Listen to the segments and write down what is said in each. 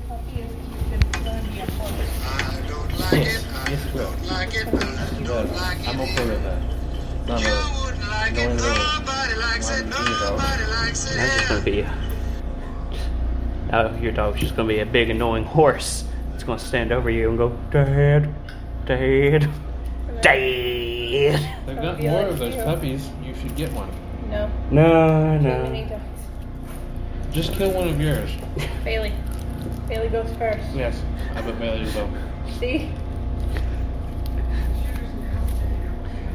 puppy is going to be a horse. Yes, it will. I'm okay with that. Not knowing That's just going to be... your dog's just going to be a big annoying horse. It's going to stand over you and go, Dad, Dad, Dad. They've got more of those puppies. You should get one. No. No, Too many no. dogs. Just kill one of yours. Bailey. Bailey goes first. Yes, I bet Bailey will. See?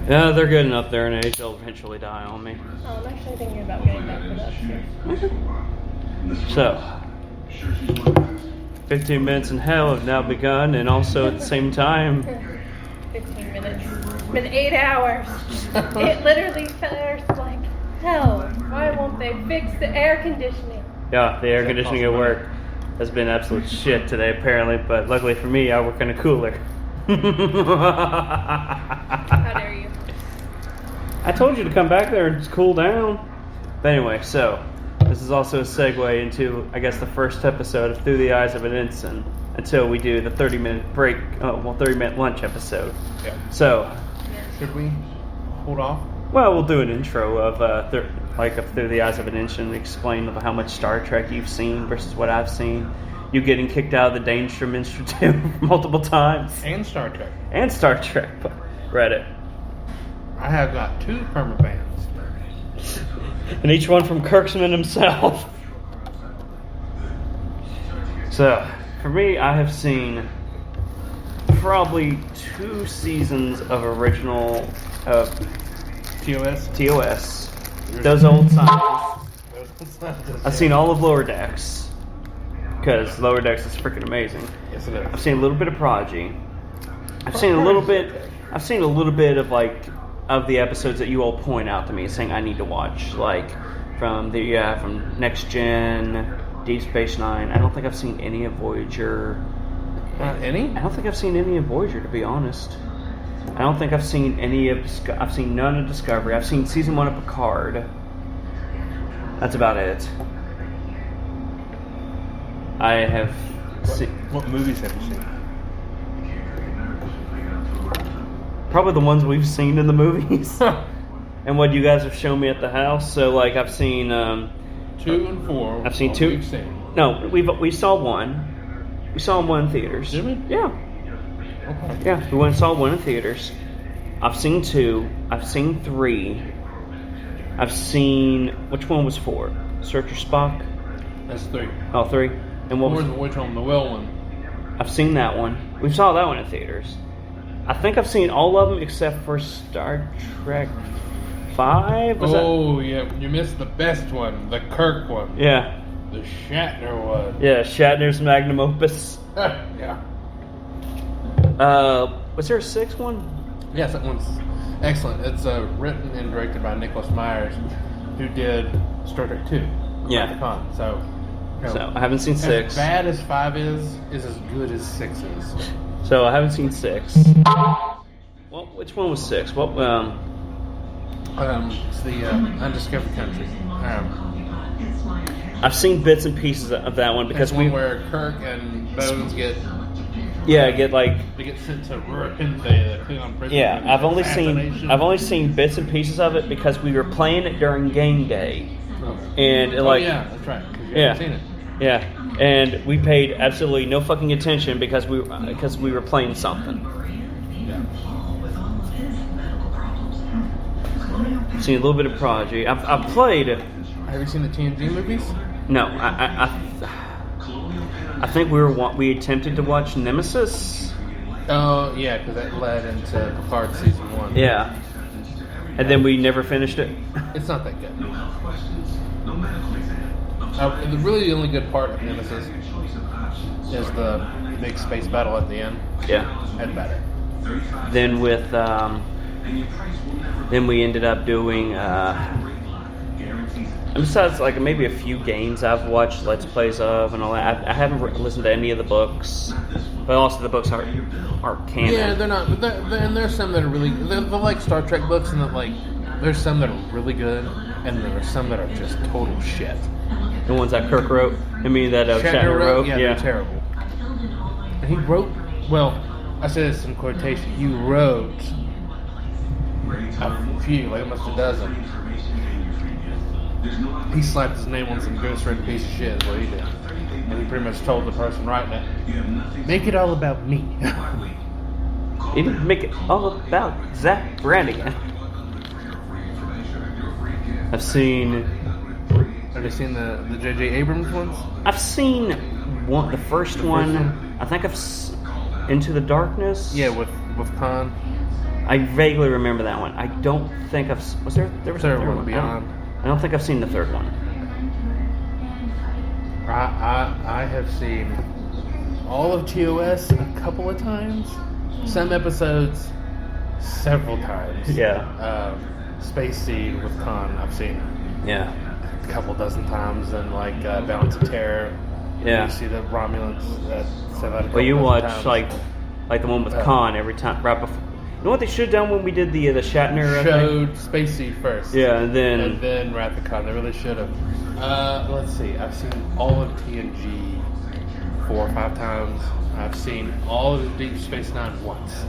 No, they're good enough. They're in age. They'll eventually die on me. Oh, I'm actually thinking about getting back to that. So, 15 minutes in hell have now begun, and also at the same time, 15 minutes. It's been 8 hours. It literally starts like hell. Why won't they fix the air conditioning? yeah, the air conditioning at work has been absolute shit today, apparently. But luckily for me, I work in a cooler. How dare you? I told you to come back there and just cool down. But anyway, so this is also a segue into, I guess, the first episode of Through the Eyes of an Ensign until we do the 30-minute break, 30-minute lunch episode. Yeah. So, Should we hold off? well, we'll do an intro of of Through the Eyes of an Ensign, explain how much Star Trek you've seen versus what I've seen. You getting kicked out of the Danger Institute multiple times. And Star Trek. And Star Trek Reddit. I have got 2 permabans. And each one from Kirksman himself. So, for me, I have seen probably 2 seasons of original TOS? TOS. Those old times. I've seen all of Lower Decks. Because Lower Decks is freaking amazing. Yes, it is. I've seen a little bit of Prodigy. I've seen a little bit of of the episodes that you all point out to me saying I need to watch, like from Next Gen, Deep Space Nine. I don't think I've seen any of Voyager. Not any? I don't think I've seen any of Voyager, to be honest. I don't think I've seen any of. I've seen none of Discovery. I've seen season 1 of Picard. That's about it. I have seen What movies have you seen? probably the ones we've seen in the movies, and what you guys have shown me at the house. So, like, I've seen 2 and 4. I've seen what 2. We've seen. No, we saw 1. We saw 1 in theaters. Did we? Yeah. Okay. Yeah, we went and saw 1 in theaters. I've seen 2. I've seen 3. I've seen... Which one was 4? Searcher Spock? That's 3. Oh, 3. And what 4 was... is the Voyage Home Noel one. I've seen that one. We saw that one in theaters. I think I've seen all of them except for Star Trek 5? Yeah, you missed the best one, the Kirk one. Yeah. The Shatner one. Yeah, Shatner's magnum opus. Yeah. Was there a 6th one? Yes, that one's excellent. It's written and directed by Nicholas Myers, who did Star Trek 2. Yeah. The Con. So I haven't seen 6. As bad as 5 is as good as 6 is. So I haven't seen 6. Well, which one was 6? What? It's the Undiscovered Country. I've seen bits and pieces of that one because That's one where Kirk and Bones get get they get sent to Rurikente, the Klingon prison. yeah. I've only Assassination. seen bits and pieces of it because we were playing it during game day, and yeah, that's right. 'Cause you haven't seen it. Yeah, and we paid absolutely no fucking attention because we were playing something. Yeah. I've seen a little bit of Prodigy. I've played. Have you seen the TNG movies? No, I think we attempted to watch Nemesis. Oh, yeah, because that led into Picard season 1. Yeah, and then we never finished it. It's not that good. The only good part of Nemesis is the big space battle at the end. Yeah. That's about it. Then then we ended up doing. And besides, like, maybe a few games I've watched Let's Plays of and all that. I haven't listened to any of the books, but also the books aren't canon. Yeah, they're not. But and there's some that are really. They're like Star Trek books, and that there's some that are really good, and there are some that are just total shit. The ones that Kirk wrote. I mean that Shatner wrote. Yeah, they're terrible. And he wrote. Well, I said this in quotation. He wrote a few, like almost a dozen. He slapped his name on some ghostwritten piece of shit. Is what he did. And he pretty much told the person writing it, make it all about me. He didn't make it all about Zach Brannigan. I've seen. Have you seen the J.J. Abrams ones? I've seen one. The first one. I think Into the Darkness. Yeah, with Khan. I vaguely remember that one. I don't think I've. Was there? There was a Third third one, one. Beyond. I don't think I've seen the third one. I have seen all of TOS a couple of times. Some episodes several times. Yeah. Space Seed with Khan I've seen Yeah. a couple dozen times, and like Balance of Terror. Yeah. You see the Romulans that said that a Well, you couple watch dozen times. like the one with Khan every time, right before. You know what they should have done when we did the Shatner thing? Showed Space Seed first. Yeah, and then Wrath of Khan. They really should have. Let's see. I've seen all of TNG 4 or 5 times. I've seen all of Deep Space Nine once.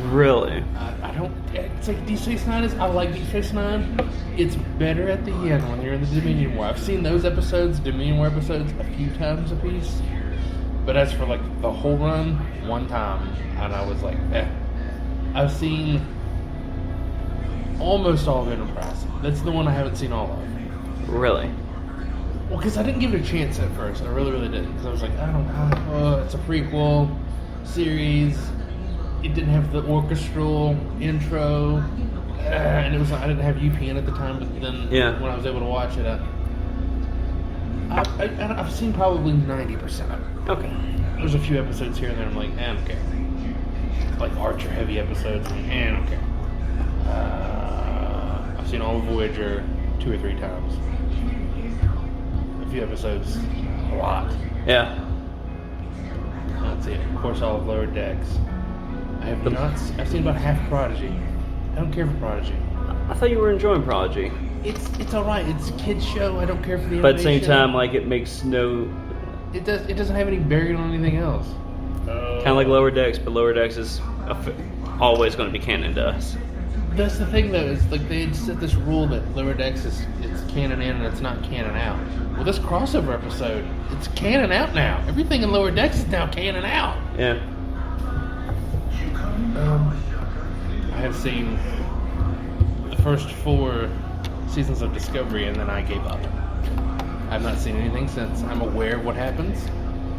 really. I don't. It's like Deep Space Nine is. I like Deep Space Nine. It's better at the end when you're in the Dominion War. I've seen those episodes, Dominion War episodes, a few times a piece. But as for like the whole run, one time, and I was like, eh. I've seen almost all of Enterprise. That's the one I haven't seen all of. Really. Well, because I didn't give it a chance at first. I really, really didn't. Because I was like, I don't know. It's a prequel series. It didn't have the orchestral intro. And it was I didn't have UPN at the time. But then when I was able to watch it, I've seen probably 90% of it. Okay. There's a few episodes here and there I'm like, I don't care. Like Archer heavy episodes, I'm like, I don't care. I've seen all of Voyager 2 or 3 times. A few episodes, a lot. Yeah. That's it. Of course, all of Lower Decks. I have not. I've seen about half Prodigy. I don't care for Prodigy. I thought you were enjoying Prodigy. It's all right. It's a kids show. I don't care for the animation. But at the same time, like it makes no. It doesn't have any bearing on anything else. Kind of like Lower Decks, but Lower Decks is always going to be canon to us. That's the thing, though. Is like they had set this rule that Lower Decks it's canon in and it's not canon out. Well, this crossover episode, it's canon out now. Everything in Lower Decks is now canon out. Yeah. I have seen the first 4 seasons of Discovery, and then I gave up. I've not seen anything since. I'm aware of what happens.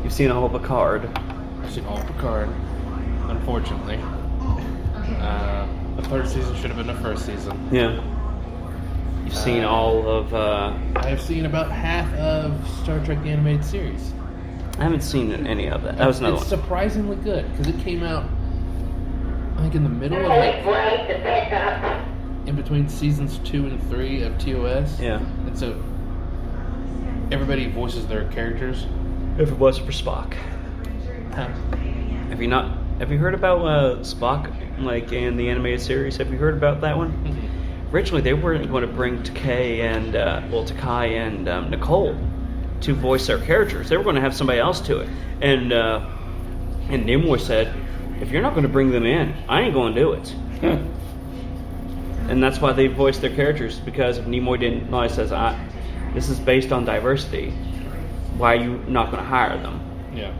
You've seen all of Picard. I've seen all of Picard, unfortunately. The 3rd season should have been the 1st season. Yeah. You've seen all of. I have seen about half of Star Trek the Animated Series. I haven't seen any of that. That was another It's one. surprisingly good because it came out, I think, in the middle of like, in between seasons 2 and 3 of TOS. Yeah. And so everybody voices their characters. If it wasn't for Spock. Huh. Have you heard about Spock, like in the animated series? Have you heard about that one? Mm-hmm. Originally, they weren't going to bring Takai and Nicole to voice their characters. They were going to have somebody else to it. And Nimoy said, if you're not going to bring them in, I ain't going to do it. And that's why they voiced their characters, because if Nimoy didn't, no, he says, this is based on diversity. Why are you not going to hire them? Yeah.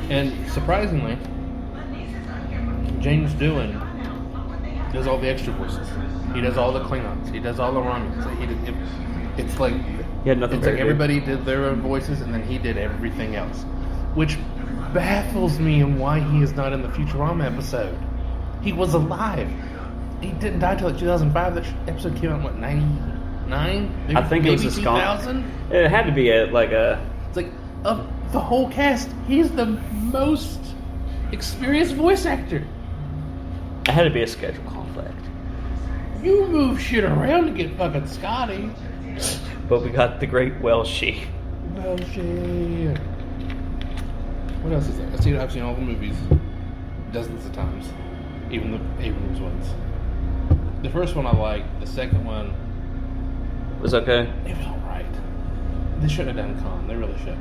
And surprisingly, James Doohan does all the extra voices. He does all the Klingons. He does all the Romulans. It's like He had nothing it's better like to do. everybody did their own voices, and then he did everything else, which baffles me in why he is not in the Futurama episode. He was alive. He didn't die till like 2005. That episode came out in what, 99? I think it was maybe a skunk. 2000. It had to be It's like of the whole cast, he's the most experienced voice actor. It had to be a schedule conflict. You move shit around to get fucking Scotty. But we got the great Welshie. Well, shit. What else is there? I've seen all the movies dozens of times, even the Abrams ones. The first one I liked. The second one, Was okay? it was alright. They shouldn't have done Khan. They really shouldn't.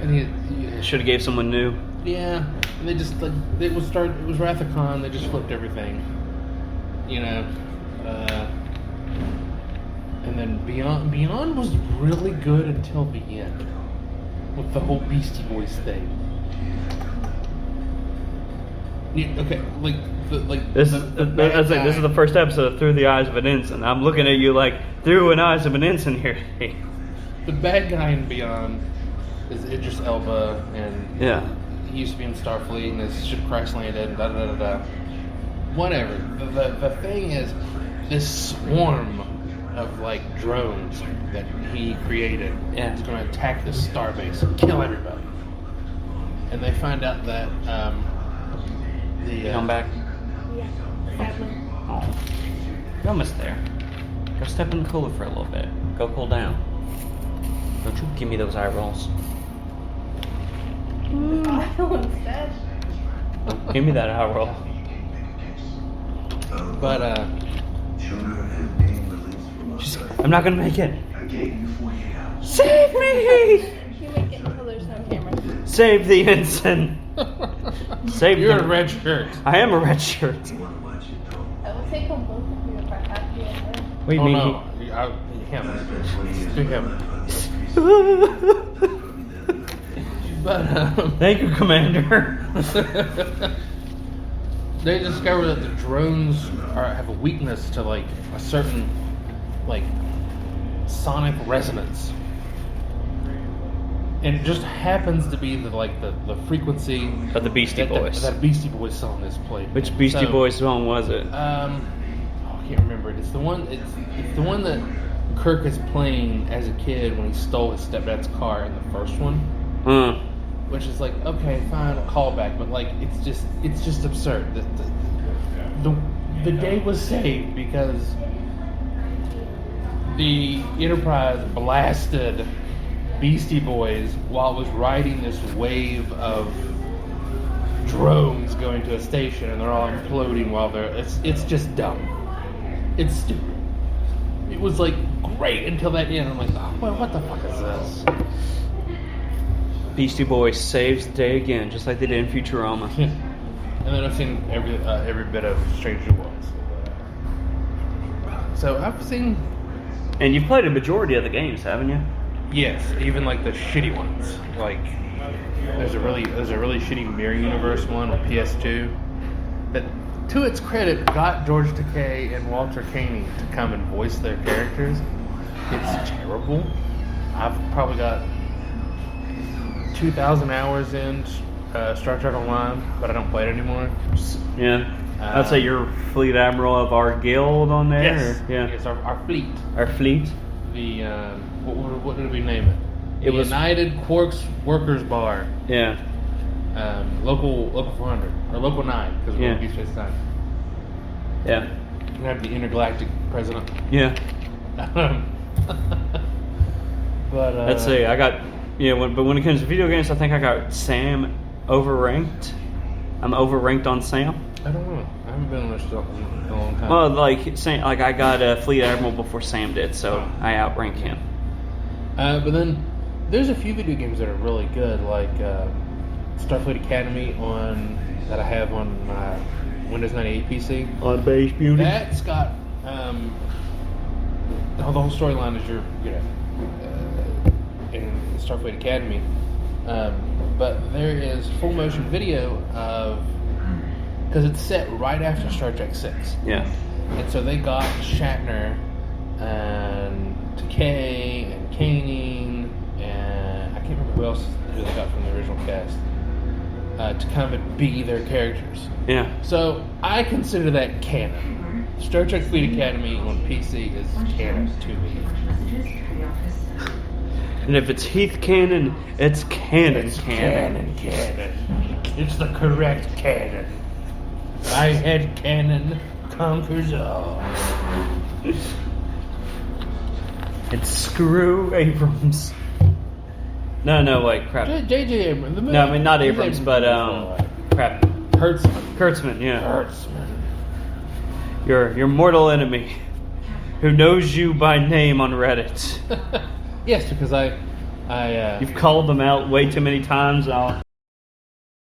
And Should have gave someone new. yeah, and they just like it was Wrath of Khan. They just flipped everything, you know. And then Beyond was really good until the end with the whole Beastie Boys thing. Yeah, okay, This is the first episode of Through the Eyes of an Ensign. I'm looking at you like through an eyes of an ensign here. The bad guy in Beyond is Idris Elba, and Yeah. he used to be in Starfleet, and his ship crash landed, and da da da da. Whatever. The thing is, this swarm of like drones that he created Yeah. is going to attack this starbase and kill everybody. And they find out that Come back. Yeah, sadly. Oh. You're almost there. Go step in the cooler for a little bit. Go cool down. Don't you give me those eye rolls. Smile instead. Give me that eye roll. But I'm not gonna make it. Save me! You make it until there's no camera. Save the ensign. Save you're the a red shirt. I am a red shirt. I will take on both of you if I have to. What do you Oh mean? no, you can't. You can't. But Thank you, Commander. they discover that the drones have a weakness to like a certain like sonic resonance, and it just happens to be the frequency Of the Beastie Boys. that Beastie Boys song is played. Which Beastie So, Boys song was it? I can't remember it. It's the one that Kirk is playing as a kid when he stole his stepdad's car in the first one. Which is like, okay, fine, a callback, but like it's just absurd. The day was saved because the Enterprise blasted Beastie Boys while it was riding this wave of drones going to a station, and they're all imploding while it's just dumb. It's stupid. It was like great until that end. I'm like, oh, well, what the fuck is this? Beastie Boys saves the day again, just like they did in Futurama. And then I've seen every bit of Stranger Worlds. So I've seen, And you've played a majority of the games, haven't you? yes, even like the shitty ones. Like there's a really shitty Mirror Universe one on PS2 that, to its credit, got George Takei and Walter Koenig to come and voice their characters. It's terrible. I've probably got 2,000 hours in Star Trek Online, but I don't play it anymore. Yeah. I'd say you're Fleet Admiral of our guild on there. Yes, or- yeah. It's our fleet. Our fleet. The what did we name it? It was- United Quarks Workers Bar. Yeah. Local 400 or local 9 because we're Yeah. on Deep Space Nine. Yeah. We have the intergalactic president. Yeah. But I'd say I got, but when it comes to video games, I think I got Sam overranked. I'm overranked on Sam. I don't know. I haven't been on this stuff in a long time. Well, like I got a Fleet Admiral before Sam did, so I outrank him. But then there's a few video games that are really good, like Starfleet Academy that I have on my Windows 98 PC. On Base Beauty. That's got the whole storyline is in Starfleet Academy, but there is full motion video of, because it's set right after Star Trek 6. Yeah. And so they got Shatner and Takei and Koenig and I can't remember who else they got from the original cast to come and be their characters. Yeah. So I consider that canon. Star Trek Fleet Academy on PC is canon to me. And if it's Heath Cannon, it's canon. It's canon. It's the correct canon. My head canon conquers all. It's Screw Abrams. No, wait, crap. J.J. Abrams. No, I mean not Abrams, but crap. Kurtzman, yeah. Kurtzman. Your mortal enemy, who knows you by name on Reddit. Yes, because I You've called them out way too many times.